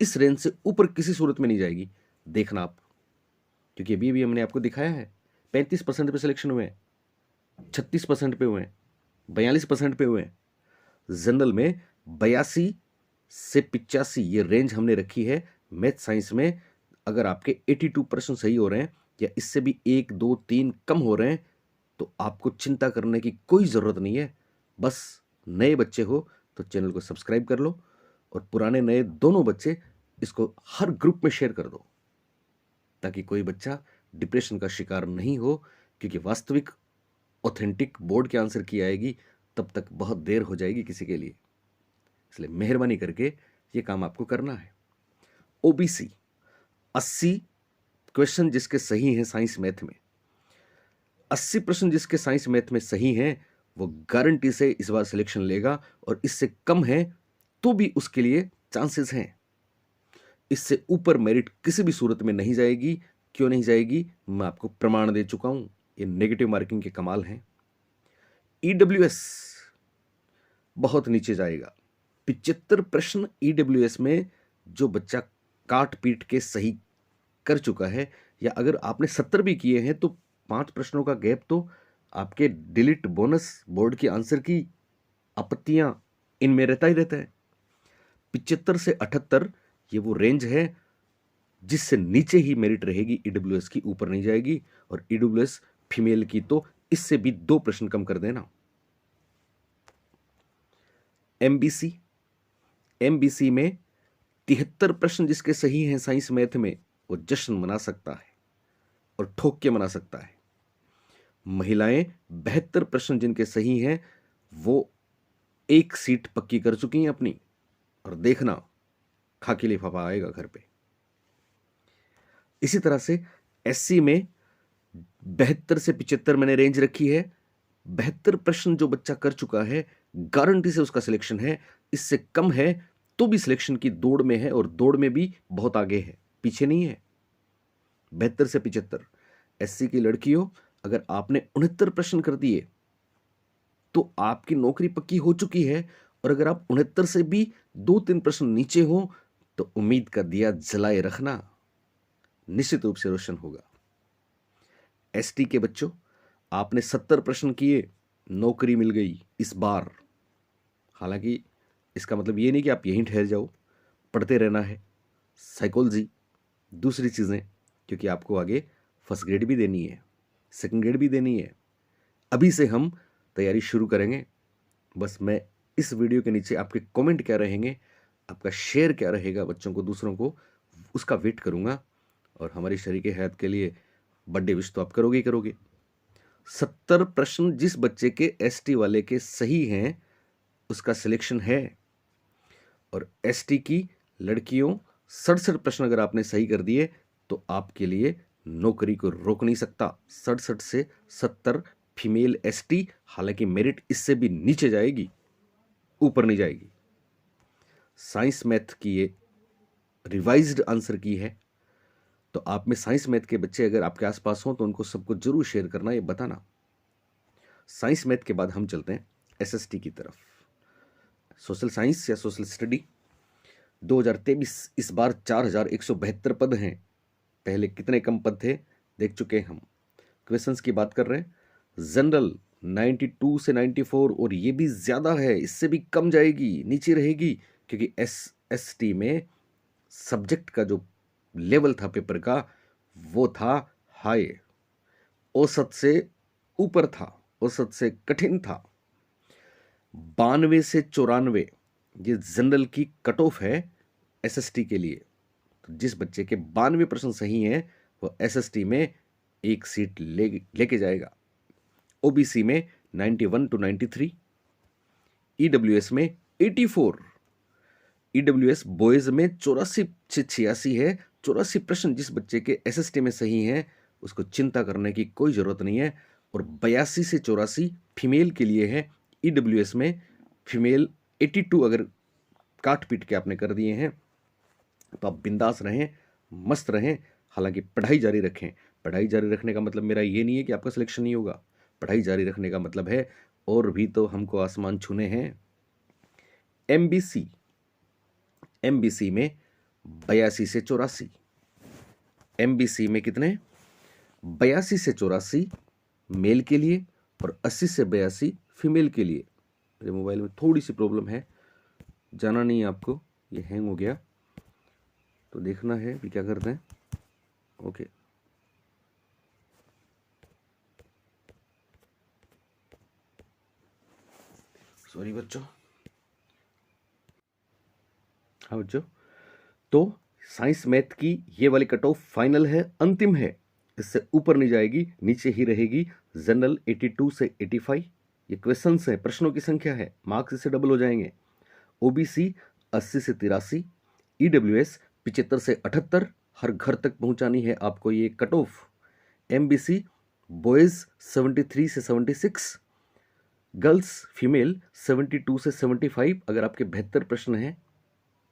इस रेंज से ऊपर किसी सूरत में नहीं जाएगी। देखना आप, क्योंकि अभी हमने आपको दिखाया है 35% पे सिलेक्शन हुए हैं, 36% पे हुए हैं, 42% पे हुए हैं। जनरल में 82 से 85 ये रेंज हमने रखी है। मैथ साइंस में अगर आपके 82 प्रश्न सही हो रहे हैं या इससे भी 1 2 3 कम हो रहे हैं, तो आपको चिंता करने की कोई ज़रूरत नहीं है। बस नए बच्चे हो तो चैनल को सब्सक्राइब कर लो, और पुराने नए दोनों बच्चे इसको हर ग्रुप में शेयर कर दो, ताकि कोई बच्चा डिप्रेशन का शिकार नहीं हो, क्योंकि वास्तविक ऑथेंटिक बोर्ड के आंसर की आएगी तब तक बहुत देर हो जाएगी किसी के लिए। इसलिए मेहरबानी करके ये काम आपको करना है। ओबीसी 80 क्वेश्चन जिसके सही हैं साइंस मैथ में, 80 प्रश्न जिसके साइंस मैथ में सही हैं, वो गारंटी से इस बार सिलेक्शन लेगा, और इससे कम है तो भी उसके लिए चांसेस हैं। इससे ऊपर मेरिट किसी भी सूरत में नहीं जाएगी। क्यों नहीं जाएगी, मैं आपको प्रमाण दे चुका हूं। ये नेगेटिव मार्किंग के कमाल हैं। ईडब्ल्यूएस बहुत नीचे जाएगा। 75 प्रश्न ईडब्ल्यूएस में जो बच्चा काट पीट के सही कर चुका है, या अगर आपने 70 भी किए हैं, तो 5 प्रश्नों का गैप तो आपके डिलीट बोनस बोर्ड के आंसर की आपत्तियां इनमें रहता ही रहता है। 75 से 78 ये वो रेंज है जिससे नीचे ही मेरिट रहेगी, ईडब्ल्यूएस की ऊपर नहीं जाएगी। और ईडब्ल्यूएस फीमेल की तो इससे भी 2 प्रश्न कम कर देना। एमबीसी, एमबीसी में 73 प्रश्न जिसके सही हैं साइंस मैथ में, वो जश्न मना सकता है और ठोक के मना सकता है। महिलाएं 72 प्रश्न जिनके सही हैं, वो एक सीट पक्की कर चुकी हैं अपनी, और देखना खाकी लिफाफा आएगा घर पे। इसी तरह से एससी में 72 से 75 मैंने रेंज रखी है। 72 प्रश्न जो बच्चा कर चुका है, गारंटी से उसका सिलेक्शन है। इससे कम है तो भी सिलेक्शन की दौड़ में है, और दौड़ में भी बहुत आगे है, पीछे नहीं है। 72 से 75 एससी की लड़कियों, अगर आपने 69 प्रश्न कर दिए तो आपकी नौकरी पक्की हो चुकी है। और अगर आप 69 से भी 2-3 प्रश्न नीचे हो, तो उम्मीद का दिया जलाए रखना, निश्चित रूप से रोशन होगा। एसटी के बच्चों, आपने 70 प्रश्न किए, नौकरी मिल गई इस बार। हालांकि इसका मतलब ये नहीं कि आप यहीं ठहर जाओ, पढ़ते रहना है, साइकोलॉजी, दूसरी चीज़ें, क्योंकि आपको आगे फर्स्ट ग्रेड भी देनी है, सेकंड ग्रेड भी देनी है। अभी से हम तैयारी शुरू करेंगे। बस मैं इस वीडियो के नीचे आपके कमेंट क्या रहेंगे, आपका शेयर क्या रहेगा बच्चों को, दूसरों को, उसका वेट करूंगा। और हमारी शरीके हयात के लिए बर्थडे विश तो आप करोगे ही करोगे। 70 प्रश्न जिस बच्चे के एसटी वाले के सही हैं, उसका सिलेक्शन है। और एसटी की लड़कियों 67 प्रश्न अगर आपने सही कर दिए, तो आपके लिए नौकरी को रोक नहीं सकता। 67 से 70 फीमेल एसटी, हालांकि मेरिट इससे भी नीचे जाएगी, ऊपर नहीं जाएगी। साइंस मैथ की ये रिवाइज्ड आंसर की है। तो आप में साइंस मैथ के बच्चे अगर आपके आसपास हों, तो उनको सबको जरूर शेयर करना, ये बताना। साइंस मैथ के बाद हम चलते हैं एसएसटी की तरफ। सोशल साइंस या सोशल स्टडी 2023 इस बार 4172 पद हैं। पहले कितने कम पद थे देख चुके हैं हम। क्वेश्चंस की बात कर रहे हैं, जनरल 92 से 94, और ये भी ज़्यादा है, इससे भी कम जाएगी, नीचे रहेगी, क्योंकि एसएसटी में सब्जेक्ट का जो लेवल था पेपर का, वो था हाई, औसत से ऊपर था, औसत से कठिन था। 92 से 94 ये जनरल की कट ऑफ है एसएसटी के लिए। तो जिस बच्चे के 92 प्रश्न सही हैं वो एसएसटी में एक सीट लेके जाएगा। ओबीसी में 91 to 93, ईडब्ल्यूएस में 84, ईडब्ल्यूएस बॉयज में 84 से 86 है। 84 प्रश्न जिस बच्चे के एसएसटी में सही हैं उसको चिंता करने की कोई जरूरत नहीं है। और 82 से 84 फीमेल के लिए है। ईडब्ल्यूएस में फीमेल 82 अगर काट पीट के आपने कर दिए हैं तो आप बिंदास रहें, मस्त रहें। हालांकि पढ़ाई जारी रखें। पढ़ाई जारी रखने का मतलब मेरा ये नहीं है कि आपका सिलेक्शन नहीं होगा। पढ़ाई जारी रखने का मतलब है और भी तो हमको आसमान छूने हैं। एमबीसी, एमबीसी में 82 से 84, एमबीसी में कितने 82 से 84 मेल के लिए और 80 से 82 फीमेल के लिए। मेरे मोबाइल में थोड़ी सी प्रॉब्लम है, जाना नहीं है आपको, ये हैंग हो गया तो देखना है भी क्या करते हैं। ओके, सॉरी बच्चों। हाँ बच्चों, तो साइंस मैथ की ये वाली कट ऑफ फाइनल है, अंतिम है। इससे ऊपर नहीं जाएगी, नीचे ही रहेगी। जनरल 82 से 85 ये क्वेश्चंस हैं, प्रश्नों की संख्या है, मार्क्स इससे डबल हो जाएंगे। ओबीसी 80 से 83, ईडब्ल्यूएस 75 से 78, हर घर तक पहुंचानी है आपको ये कट ऑफ। एमबीसी बॉयज 73 से 76, गर्ल्स फीमेल 72 से 75। अगर आपके 72 प्रश्न हैं,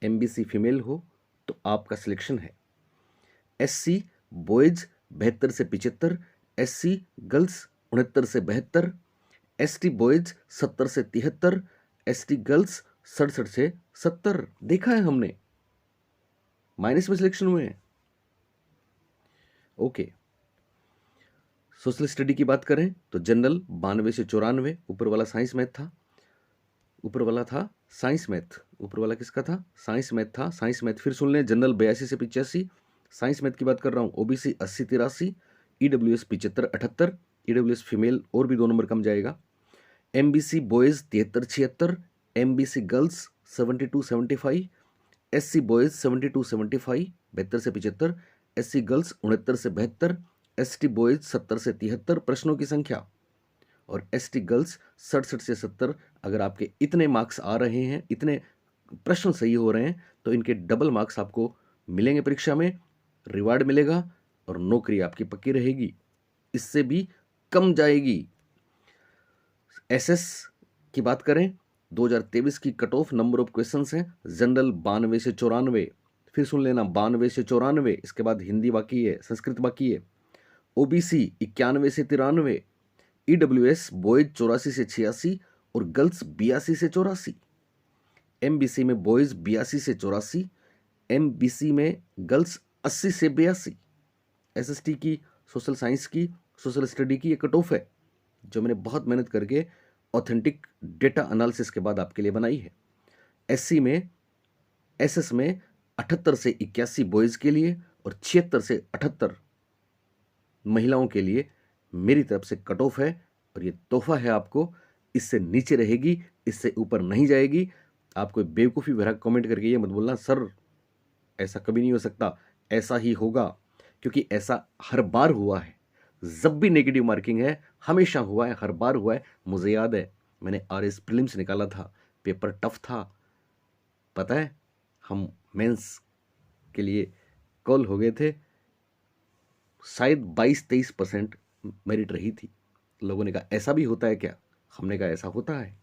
एमबीसी फीमेल हो तो आपका सिलेक्शन है। एससी बॉयज 72 से 75, एससी गर्ल्स 69 से 72, एसटी बॉयज 70 से 73, एसटी गर्ल्स 67 से 70। देखा है हमने, माइनस में सिलेक्शन हुए हैं। ओके, सोशल स्टडी की बात करें तो जनरल 92 से 94, ऊपर वाला साइंस मैथ था, ऊपर वाला था साइंस मैथ, ऊपर वाला किसका था, साइंस मैथ था। साइंस मैथ फिर सुन लें, जनरल 82 से 85, साइंस मैथ की बात कर रहा हूँ। ओबीसी 80 83, ईडब्ल्यूएस 75 78, ईडब्ल्यूएस फीमेल और भी 2 नंबर कम जाएगा। MBC boys 73 76, MBC girls 72 75, SC boys 72 75 72 से 75, एससी गर्ल्स 69 से 72, एसटी बॉयज 70 से 73 प्रश्नों की संख्या, और एसटी गर्ल्स 67 से 70। अगर आपके इतने मार्क्स आ रहे हैं, इतने प्रश्न सही हो रहे हैं, तो इनके डबल मार्क्स आपको मिलेंगे परीक्षा में, रिवार्ड मिलेगा और नौकरी आपकी पक्की रहेगी, इससे भी कम जाएगी। एसएस की बात करें, 2023 की cut off number of questions हैं। जनरल 92 से 94, फिर सुन लेना 92 से 94, इसके बाद हिंदी बाकी है, संस्कृत बाकी है। ओबीसी 91 से 93, ईडब्ल्यूएस बॉयज 84 से 86 और गर्ल्स 82 से 84, एमबीसी में बॉयज 82 से 84, एमबीसी में गर्ल्स 80 से 82। एसएसटी की, सोशल साइंस की, सोशल स्टडी की ये कट ऑफ है जो मैंने बहुत मेहनत करके ऑथेंटिक डेटा एनालिसिस के बाद आपके लिए बनाई है। एससी में, एसएस में 78 से 81 बॉयज के लिए और 76 से 78 महिलाओं के लिए मेरी तरफ से कट ऑफ है, और ये तोहफा है आपको। इससे नीचे रहेगी, इससे ऊपर नहीं जाएगी। आप कोई बेवकूफ़ी भरा कमेंट करके ये मत बोलना सर ऐसा कभी नहीं हो सकता, ऐसा ही होगा, क्योंकि ऐसा हर बार हुआ है। जब भी नेगेटिव मार्किंग है हमेशा हुआ है, हर बार हुआ है। मुझे याद है मैंने आरएस प्रीलिम्स निकाला था, पेपर टफ था, पता है, हम मेंस के लिए कॉल हो गए थे, शायद 22-23% मेरिट रही थी। लोगों ने कहा ऐसा भी होता है क्या, हमने कहा ऐसा होता है।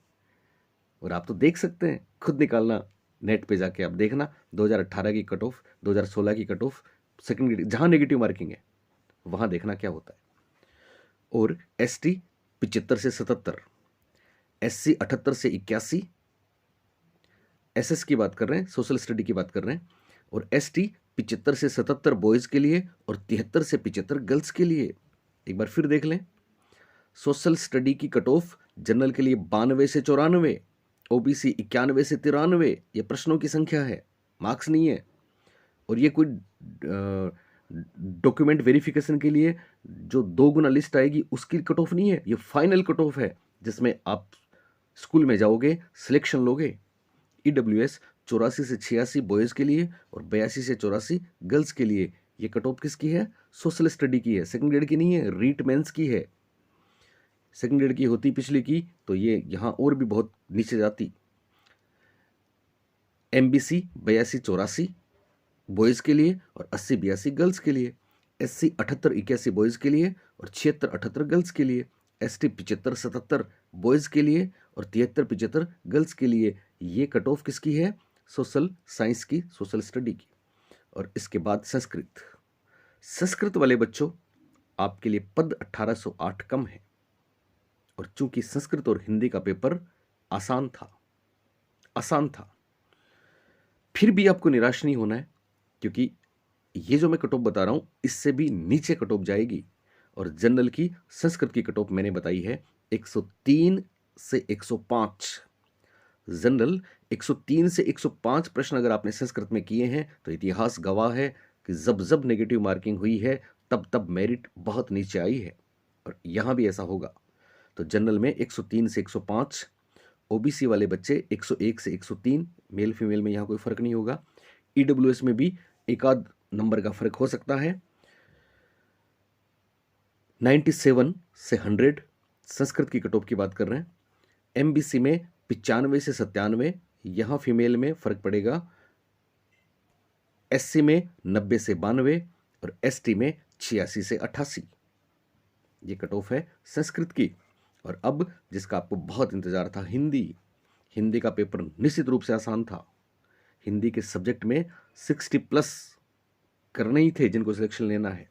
और आप तो देख सकते हैं, खुद निकालना नेट पे जाके आप देखना, 2018 की कट ऑफ, 2016 की कट ऑफ, सेकंड जहां नेगेटिव मार्किंग है वहां देखना क्या होता है। और एसटी 75 से 77, एससी 78 से 81, एसएस की बात कर रहे हैं, सोशल स्टडी की बात कर रहे हैं, और एसटी 75 से 77 बॉयज के लिए और 73 से 75 गर्ल्स के लिए। एक बार फिर देख लें, सोशल स्टडी की कट ऑफ जनरल के लिए 92 से 94, ओबीसी 91 से 93, ये प्रश्नों की संख्या है, मार्क्स नहीं है। और ये कोई डॉक्यूमेंट वेरिफिकेशन के लिए जो 2 गुना लिस्ट आएगी उसकी कट ऑफ नहीं है, ये फाइनल कट ऑफ है जिसमें आप स्कूल में जाओगे, सिलेक्शन लोगे। EWS 84 से 86 बॉयज़ के लिए और 82 से 84 गर्ल्स के लिए। ये कट ऑफ किसकी है? सोशल स्टडी की है, सेकंड ग्रेड की नहीं है, रीट मेंस की है। सेकंड ग्रेड की होती पिछली की तो ये यहाँ और भी बहुत नीचे जाती। MBC 82-84 बॉयज़ के लिए और 80-82 गर्ल्स के लिए। SC 78-81 बॉयज़ के लिए और 76-78 गर्ल्स के लिए। ST 75-77 बॉयज़ के लिए और 73-75 गर्ल्स के लिए। ये कट ऑफ किसकी है? सोशल साइंस की, सोशल स्टडी की। और इसके बाद संस्कृत। संस्कृत वाले बच्चों, आपके लिए पद 1808 कम है। और चूंकि संस्कृत और हिंदी का पेपर आसान था, फिर भी आपको निराश नहीं होना है, क्योंकि ये जो मैं कट ऑफ बता रहा हूं इससे भी नीचे कट ऑफ जाएगी। और जनरल की संस्कृत की कट ऑफ मैंने बताई है 103 से 105। जनरल 103 से 105 प्रश्न अगर आपने संस्कृत में किए हैं तो इतिहास गवाह है कि जब जब नेगेटिव मार्किंग हुई है तब तब मेरिट बहुत नीचे आई है, और यहां भी ऐसा होगा। तो जनरल में 103 से 105, ओबीसी वाले बच्चे 101 से 103, मेल फीमेल में यहाँ कोई फर्क नहीं होगा। EWS में भी एक आध नंबर का फर्क हो सकता है। 97 से 100 संस्कृत की कट ऑफ की बात कर रहे हैं। MBC में 95 से 97, यहाँ फीमेल में फर्क पड़ेगा। SC में 90 से 92 और ST में 86 से 88। ये कट ऑफ है संस्कृत की। और अब जिसका आपको बहुत इंतजार था, हिंदी का पेपर निश्चित रूप से आसान था। हिंदी के सब्जेक्ट में 60+ करने ही थे जिनको सिलेक्शन लेना है।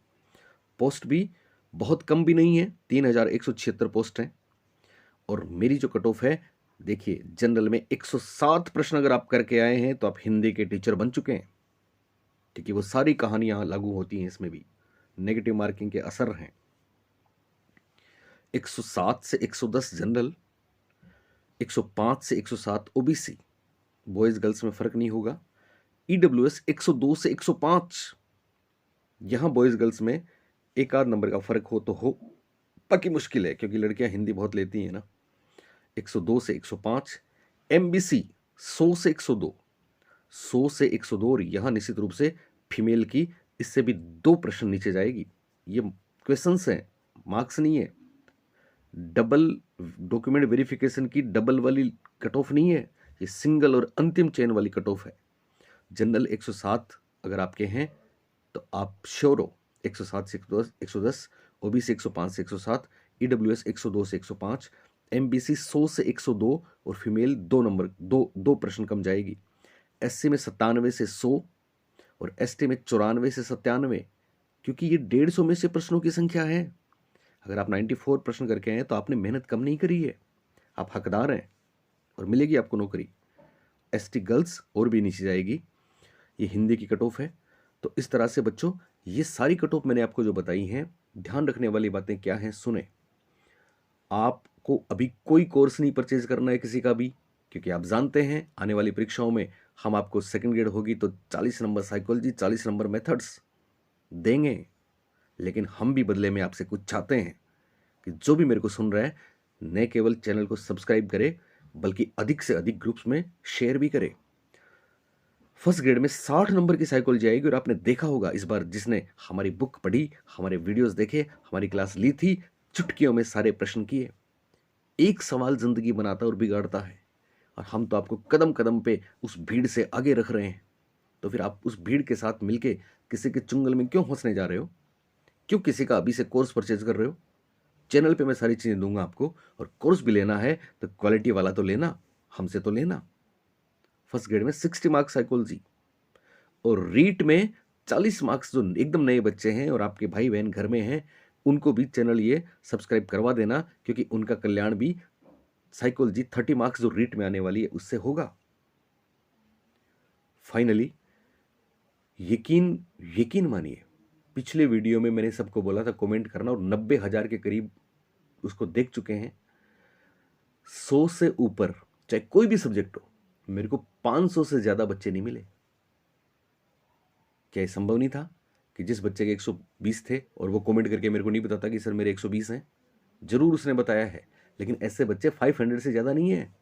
पोस्ट भी बहुत कम भी नहीं है, 3176 पोस्ट हैं। और मेरी जो कट ऑफ है, देखिए जनरल में 107 प्रश्न अगर आप करके आए हैं तो आप हिंदी के टीचर बन चुके हैं, क्योंकि वो सारी कहानियां लागू होती हैं, इसमें भी नेगेटिव मार्किंग के असर हैं। 107 से 110 जनरल, 105 से 107 ओबीसी, बॉयज गर्ल्स में फर्क नहीं होगा। EWS 102 से 105, यहां बॉयज गर्ल्स में एक आध नंबर का फर्क हो तो हो, बाकी मुश्किल है क्योंकि लड़कियां हिंदी बहुत लेती हैं ना। 102 से 105। MBC 100 से 102, 100 से 102, और यहां निश्चित रूप से फीमेल की इससे भी 2 प्रश्न नीचे जाएगी। ये क्वेश्चंस हैं, मार्क्स नहीं है। डबल डॉक्यूमेंट वेरिफिकेशन की डबल वाली कट ऑफ नहीं है, ये सिंगल और अंतिम चेन वाली कट ऑफ है। जनरल 107 अगर आपके हैं तो आप श्योर हो 107 से 110, ओबीसी 105 से 107, EWS 102 से 105, MBC 100 से 102 और फीमेल 2 प्रश्न कम जाएगी। SC में 97 से 100 और ST में 94 से 97, क्योंकि ये 150 में से प्रश्नों की संख्या है। अगर आप 94 प्रश्न करके आए तो आपने मेहनत कम नहीं करी है, आप हकदार हैं और मिलेगी आपको नौकरी। ST गर्ल्स और भी नीचे जाएगी। ये हिंदी की कट ऑफ है। तो इस तरह से बच्चों, ये सारी कट ऑफ मैंने आपको जो बताई हैं, ध्यान रखने वाली बातें क्या हैं सुने। आपको अभी कोई कोर्स नहीं परचेज करना है किसी का भी, क्योंकि आप जानते हैं आने वाली परीक्षाओं में हम आपको सेकंड ग्रेड होगी तो 40 नंबर साइकोलॉजी, 40 नंबर मेथड्स देंगे। लेकिन हम भी बदले में आपसे कुछ चाहते हैं कि जो भी मेरे को सुन रहा है, न केवल चैनल को सब्सक्राइब करे बल्कि अधिक से अधिक ग्रुप्स में शेयर भी करे। फर्स्ट ग्रेड में 60 नंबर की साइकोलॉजी आएगी, और आपने देखा होगा इस बार जिसने हमारी बुक पढ़ी, हमारे वीडियोस देखे, हमारी क्लास ली थी, चुटकियों में सारे प्रश्न किए। एक सवाल जिंदगी बनाता और बिगाड़ता है, और हम तो आपको कदम कदम पे उस भीड़ से आगे रख रहे हैं। तो फिर आप उस भीड़ के साथ मिलके किसी के चुंगल में क्यों फंसने जा रहे हो? क्यों किसी का अभी से कोर्स परचेज कर रहे हो? चैनल पे मैं सारी चीजें दूंगा आपको, और कोर्स भी लेना है तो क्वालिटी वाला तो लेना, हमसे तो लेना। फर्स्ट ग्रेड में 60 मार्क्स साइकोलॉजी, और रीट में 40 मार्क्स। जो एकदम नए बच्चे हैं और आपके भाई बहन घर में हैं, उनको भी चैनल ये सब्सक्राइब करवा देना, क्योंकि उनका कल्याण भी साइकोलॉजी 30 मार्क्स जो रीट में आने वाली है उससे होगा। फाइनली यकीन मानिए, पिछले वीडियो में मैंने सबको बोला था कमेंट करना, और 90,000 के करीब उसको देख चुके हैं। 100 से ऊपर चाहे कोई भी सब्जेक्ट हो, मेरे को 500 से ज्यादा बच्चे नहीं मिले। क्या ये संभव नहीं था कि जिस बच्चे के 120 थे और वो कमेंट करके मेरे को नहीं बताता कि सर मेरे 120 हैं? जरूर उसने बताया है, लेकिन ऐसे बच्चे 500 से ज़्यादा नहीं है।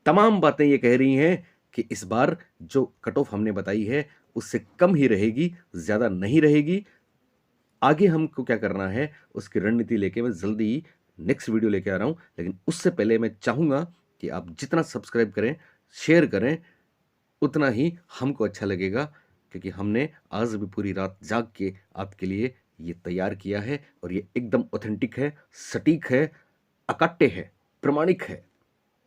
तमाम बातें ये कह रही हैं कि इस बार जो कट ऑफ हमने बताई है उससे कम ही रहेगी, ज़्यादा नहीं रहेगी। आगे हमको क्या करना है उसकी रणनीति लेके मैं जल्दी ही नेक्स्ट वीडियो लेके आ रहा हूं, लेकिन उससे पहले मैं चाहूंगा कि आप जितना सब्सक्राइब करें, शेयर करें, उतना ही हमको अच्छा लगेगा, क्योंकि हमने आज भी पूरी रात जाग के आपके लिए ये तैयार किया है और ये एकदम ऑथेंटिक है, सटीक है, अकाट्य है, प्रमाणिक है।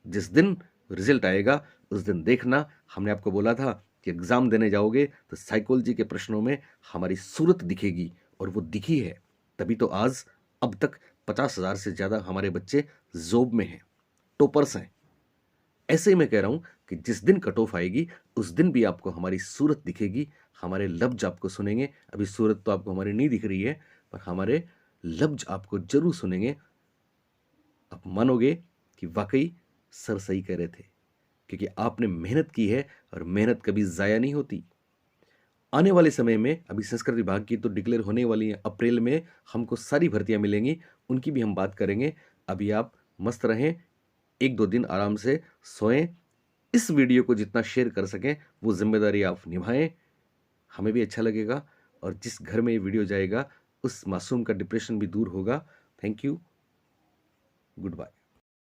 जिस दिन रिजल्ट आएगा उस दिन देखना, हमने आपको बोला था कि एग्जाम देने जाओगे तो साइकोलॉजी के प्रश्नों में हमारी सूरत दिखेगी, और वो दिखी है। तभी तो आज अब तक 50,000 से ज्यादा हमारे बच्चे जॉब में हैं, टॉपर्स हैं। ऐसे ही मैं कह रहा हूं कि जिस दिन कट ऑफ आएगी उस दिन भी आपको हमारी सूरत दिखेगी, हमारे लफ्ज आपको सुनेंगे। अभी सूरत तो आपको हमारी नहीं दिख रही है, पर हमारे लफ्ज आपको जरूर सुनेंगे। आप मानोगे कि वाकई सर सही कह रहे थे, क्योंकि आपने मेहनत की है और मेहनत कभी ज़ाया नहीं होती। आने वाले समय में अभी संस्कृत विभाग की तो डिक्लेयर होने वाली है, अप्रैल में हमको सारी भर्तियां मिलेंगी, उनकी भी हम बात करेंगे। अभी आप मस्त रहें, एक दो दिन आराम से सोएं, इस वीडियो को जितना शेयर कर सकें वो जिम्मेदारी आप निभाएं, हमें भी अच्छा लगेगा, और जिस घर में ये वीडियो जाएगा उस मासूम का डिप्रेशन भी दूर होगा। Thank you, good bye.